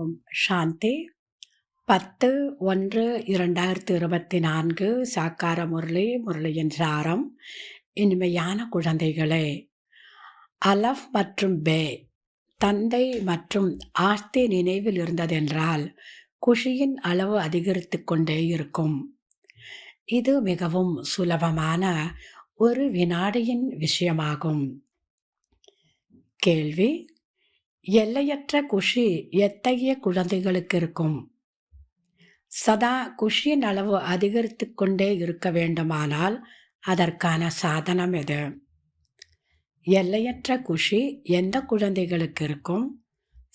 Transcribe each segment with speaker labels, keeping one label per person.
Speaker 1: ஓம் சாந்தி 10/1/2024 சாக்கார முரளியின் சாரம். இனிமையான குழந்தைகளே, அலஃப் மற்றும் பே தந்தை மற்றும் ஆஸ்தி நினைவில் இருந்ததென்றால் குஷியின் அளவு அதிகரித்து கொண்டே இருக்கும். இது மிகவும் சுலபமான ஒரு வினாடியின் விஷயமாகும். கேள்வி: எல்லையற்ற குஷி எத்தகைய குழந்தைகளுக்கு இருக்கும்? சதா குஷியின் அளவு அதிகரித்து கொண்டே இருக்க வேண்டுமானால் அதற்கான சாதனம் எது? எல்லையற்ற குஷி எந்த குழந்தைகளுக்கு இருக்கும்?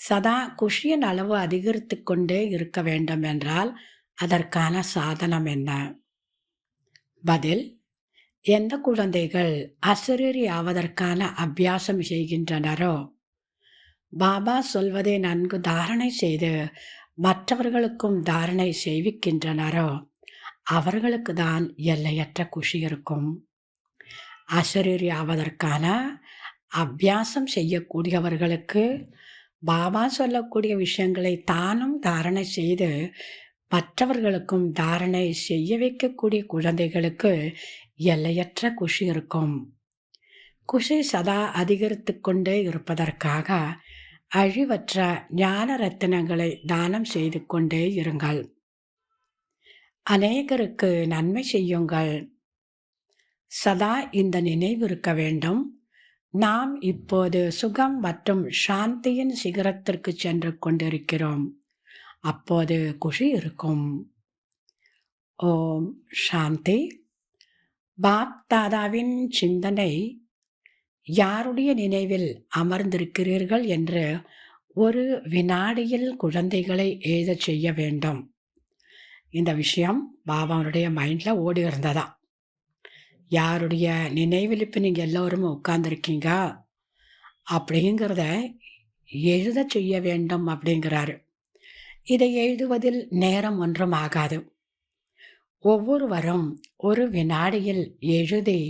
Speaker 1: சதா குஷியின் அளவு அதிகரித்து கொண்டே இருக்க வேண்டும் என்றால் அதற்கான சாதனம் என்ன? பதில்: எந்த குழந்தைகள் அசரீரி ஆவதற்கான அபியாசம் செய்கின்றனரோ, பாபா சொல்வதை நன்கு தாரணை செய்து மற்றவர்களுக்கும் தாரணை செய்விக்கின்றனரோ அவர்களுக்கு தான் எல்லையற்ற குஷி இருக்கும். அசரீரி ஆவதற்கான அபியாசம் செய்யக்கூடியவர்களுக்கு பாபா சொல்லக்கூடிய விஷயங்களை தானும் தாரணை செய்து மற்றவர்களுக்கும் தாரணை செய்ய வைக்கக்கூடிய குழந்தைகளுக்கு எல்லையற்ற குஷி இருக்கும். குஷி சதா அதிகரித்து கொண்டே இருப்பதற்காக அழிவற்ற ஞான ரத்தினங்களை தானம் செய்து கொண்டே இருங்கள். அநேகருக்கு நன்மை செய்யுங்கள். சதா இந்த நினைவு இருக்க வேண்டும், நாம் இப்போது சுகம் மற்றும் சாந்தியின் சிகரத்திற்கு சென்று கொண்டிருக்கிறோம். அப்போது குஷி இருக்கும். ஓம் சாந்தி. பாப் தாதாவின் சிந்தனை: யாருடைய நினைவில் அமர்ந்திருக்கிறீர்கள் என்று ஒரு வினாடியில் குழந்தைகளை எழுத செய்ய வேண்டும். இந்த விஷயம் பாபாவுடைய மைண்டில் ஓடி இருந்ததா. யாருடைய நினைவில் இப்போ நீங்கள் எல்லோரும் உட்கார்ந்துருக்கீங்க அப்படிங்கிறத எழுத செய்ய வேண்டும் அப்படிங்கிறாரு. இதை எழுதுவதில் நேரம் ஒன்றும் ஆகாது. ஒவ்வொருவரும் ஒரு வினாடியில் எழுதி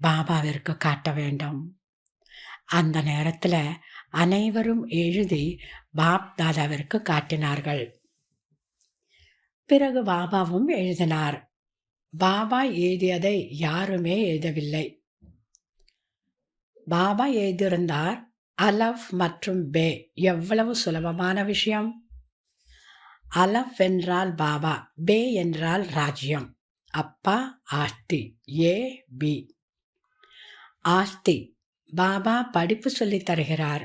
Speaker 1: பாபாவிற்கு காட்ட வேண்டும். அந்த நேரத்தில் அனைவரும் எழுதி பாப் தாதாவிற்கு காட்டினார்கள். பிறகு பாபாவும் எழுதினார். பாபா எழுதியதை யாருமே எழுதவில்லை. பாபா எழுதியிருந்தார். அலஃப் மற்றும் பே எவ்வளவு சுலபமான விஷயம். அலஃப் என்றால் பாபா, பே என்றால் ராஜ்யம். அப்பா ஆஸ்தி, ஏ பி. ஆஸ்தி பாபா படிப்பு சொல்லி தருகிறார்.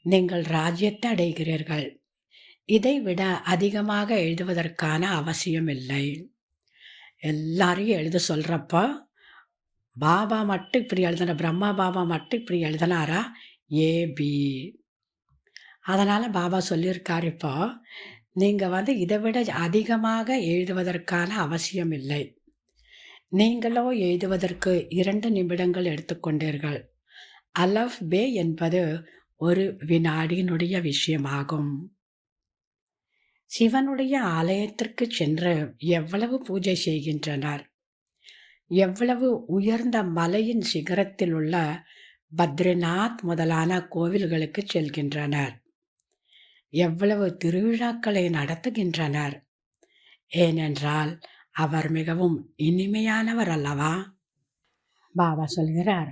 Speaker 1: நீங்கள் ராஜ்யத்தை அடைகிறீர்கள். இதை விட அதிகமாக எழுதுவதற்கான அவசியம் இல்லை. எல்லாரையும் எழுத சொல்கிறப்போ பாபா மட்டும் இப்படி எழுதின, பிரம்மா பாபா மட்டும் இப்படி எழுதினாரா? ஏபி. அதனால் பாபா சொல்லியிருக்கார், இப்போ நீங்கள் இதை விட அதிகமாக எழுதுவதற்கான அவசியம் இல்லை. நீங்களோ எழுதுவதற்கு 2 நிமிடங்கள் எடுத்துக்கொண்டீர்கள். அலஃப் பே என்பது ஒரு வினாடியினுடைய விஷயமாகும். சிவனுடைய ஆலயத்திற்கு சென்று எவ்வளவு பூஜை செய்கின்றனர். எவ்வளவு உயர்ந்த மலையின் சிகரத்தில் உள்ள பத்ரிநாத் முதலான கோவில்களுக்கு செல்கின்றனர். எவ்வளவு திருவிழாக்களை நடத்துகின்றனர். ஏனென்றால் அவர் மிகவும் இனிமையானவர் அல்லவா? பாபா சொல்கிறார்,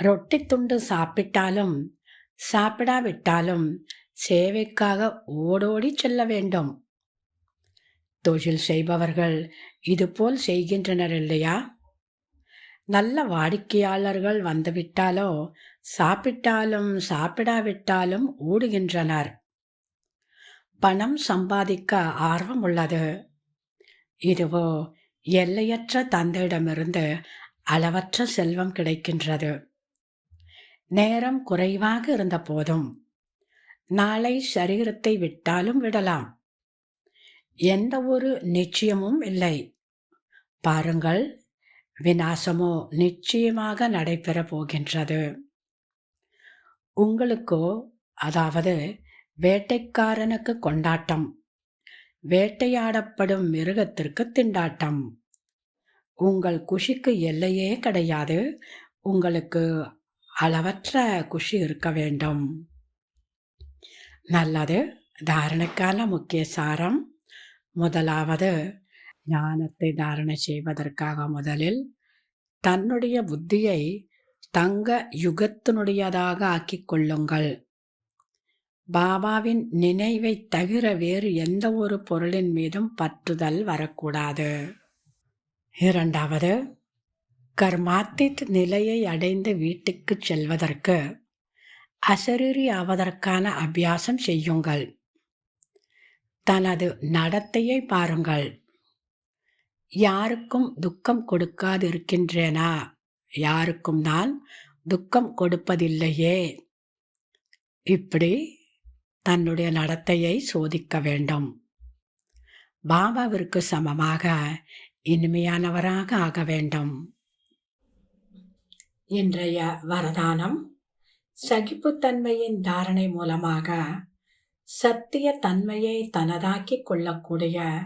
Speaker 1: ரொட்டி துண்டு சாப்பிட்டாலும் சாப்பிடாவிட்டாலும் சேவைக்காக ஓடோடி செல்ல வேண்டும். தொழில் செய்பவர்கள் இதுபோல் செய்கின்றனர் இல்லையா? நல்ல வாடிக்கையாளர்கள் வந்துவிட்டாலோ சாப்பிட்டாலும் சாப்பிடாவிட்டாலும் ஓடுகின்றனர். பணம் சம்பாதிக்க ஆர்வம் உள்ளது. இதுவோ எல்லையற்ற தந்தையிடமிருந்து அளவற்ற செல்வம் கிடைக்கின்றது. நேரம் குறைவாக இருந்த போதும் நாளை சரீரத்தை விட்டாலும் விடலாம். எந்த ஒரு நிச்சயமும் இல்லை. பாருங்கள், விநாசமோ நிச்சயமாக நடைபெற போகின்றது. உங்களுக்கோ, அதாவது வேட்டைக்காரனுக்கு கொண்டாட்டம், வேட்டையாடப்படும் மிருகத்திற்கு திண்டாட்டம். உங்கள் குஷிக்கு எல்லையே கிடையாது. உங்களுக்கு அளவற்ற குஷி இருக்க வேண்டும். நல்லது, தாரணைக்கான முக்கிய சாரம். முதலாவது, ஞானத்தை தாரணை செய்வதற்காக முதலில் தன்னுடைய புத்தியை தங்க யுகத்தினுடையதாக ஆக்கிக் கொள்ளுங்கள். பாபாவின் நினைவை தவிர வேறு எந்த ஒரு பொருளின் மீதும் பற்றுதல் வரக்கூடாது. இரண்டாவது, கர்மாத்தீத் நிலையை அடைந்து வீட்டுக்கு செல்வதற்கு அசரீரி ஆவதற்கான அபியாசம் செய்யுங்கள். தனது நடத்தையை பாருங்கள். யாருக்கும் துக்கம் கொடுக்காதிருக்கின்றேனா? யாருக்கும் நான் துக்கம் கொடுப்பதில்லையே. இப்படி தன்னுடைய நடத்தையை சோதிக்க வேண்டும். பாபாவிற்கு சமமாக இனிமையானவராக ஆக வேண்டும். இன்றைய வரதானம். சகிப்புத்தன்மையின் தாரணை மூலமாக சத்திய தன்மையை தனதாக்கிக் கொள்ளக்கூடிய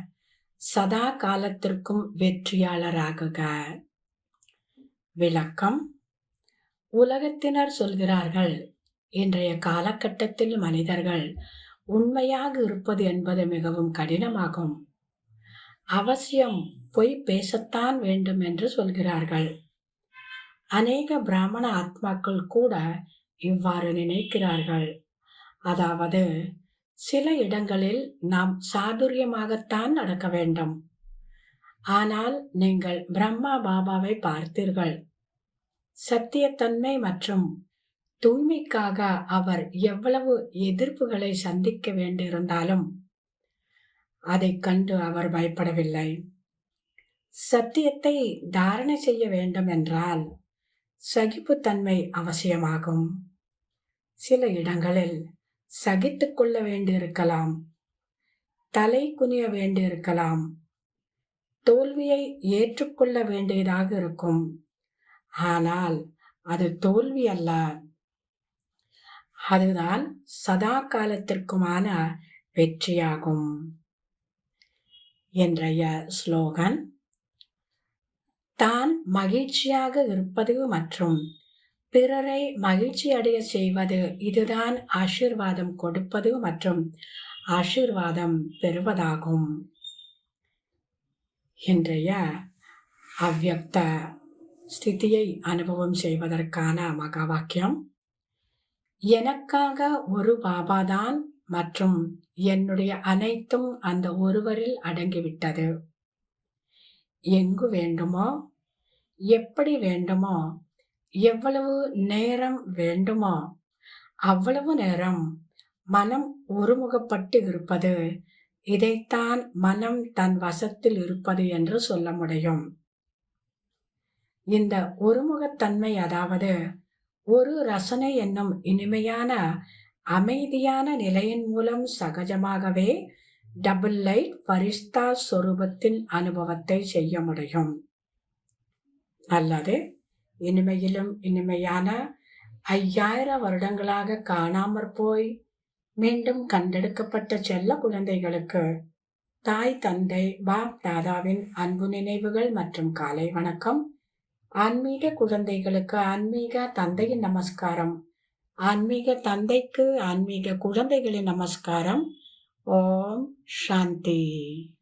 Speaker 1: சதா காலத்திற்கும் வெற்றியாளராகுக. விளக்கம். உலகத்தினர் சொல்கிறார்கள், இன்றைய காலகட்டத்தில் மனிதர்கள் உண்மையாக இருப்பது என்பது மிகவும் கடினமாகும். அவசியம் பொய் பேசத்தான் வேண்டும் என்று சொல்கிறார்கள். அநேக பிராமண ஆத்மாக்கள் கூட இவ்வாறு நினைக்கிறார்கள். அதாவது, சில இடங்களில் நாம் சாதுரியமாகத்தான் நடக்க வேண்டும். ஆனால் நீங்கள் பிரம்மா பாபாவை பார்த்தீர்கள். சத்தியத்தன்மை மற்றும் தூய்மைக்காக அவர் எவ்வளவு எதிர்ப்புகளை சந்திக்க வேண்டியிருந்தாலும் அதைக் கண்டு அவர் பயப்படவில்லை. சத்தியத்தை தாரணை செய்ய வேண்டும் என்றால் சகிப்புத்தன்மை அவசியமாகும். சில இடங்களில் சகித்துக் கொள்ள வேண்டியிருக்கலாம், தலை குனிய வேண்டியிருக்கலாம், தோல்வியை ஏற்றுக்கொள்ள வேண்டியதாக இருக்கும். ஆனால் அது தோல்வி அல்ல, அதுதான் சதா காலத்திற்குமான வெற்றியாகும். இன்றைய ஸ்லோகன். தான் மகிழ்ச்சியாக இருப்பது மற்றும் பிறரை மகிழ்ச்சி அடைய செய்வது, இதுதான் ஆசீர்வாதம் கொடுப்பது மற்றும் ஆசீர்வாதம் பெறுவதாகும். இன்றைய அவ்யக்த ஸ்திதியை அனுபவம் செய்வதற்கான மகா வாக்கியம். எனக்காக ஒரு பாபாதான் மற்றும் என்னுடைய அனைத்தும் அந்த ஒருவரில் அடங்கிவிட்டது. எங்கு வேண்டுமோ, எப்படி வேண்டுமோ, எவ்வளவு நேரம் வேண்டுமோ அவ்வளவு நேரம் மனம் ஒருமுகப்பட்டு இருப்பது, இதைத்தான் மனம் தன் வசத்தில் இருப்பது என்று சொல்ல முடியும். இந்த ஒருமுகத்தன்மை, அதாவது ஒரு ரசனை என்னும் இனிமையான அமைதியான நிலையின் மூலம் சகஜமாகவே டபுள் லைட் பரிஸ்தா சொரூபத்தின் அனுபவத்தை செய்ய முடியும். அல்லது இனிமையிலும் இனிமையான 5000 வருடங்களாக காணாமற் போய் மீண்டும் கண்டெடுக்கப்பட்ட செல்ல குழந்தைகளுக்கு தாய் தந்தை பாப் தாதாவின் அன்பு நினைவுகள் மற்றும் காலை வணக்கம். ஆன்மீக குழந்தைகளுக்கு ஆன்மீக தந்தையின் நமஸ்காரம். ஆன்மீக தந்தைக்கு ஆன்மீக குழந்தைகளின் நமஸ்காரம். ஓம் சாந்தி.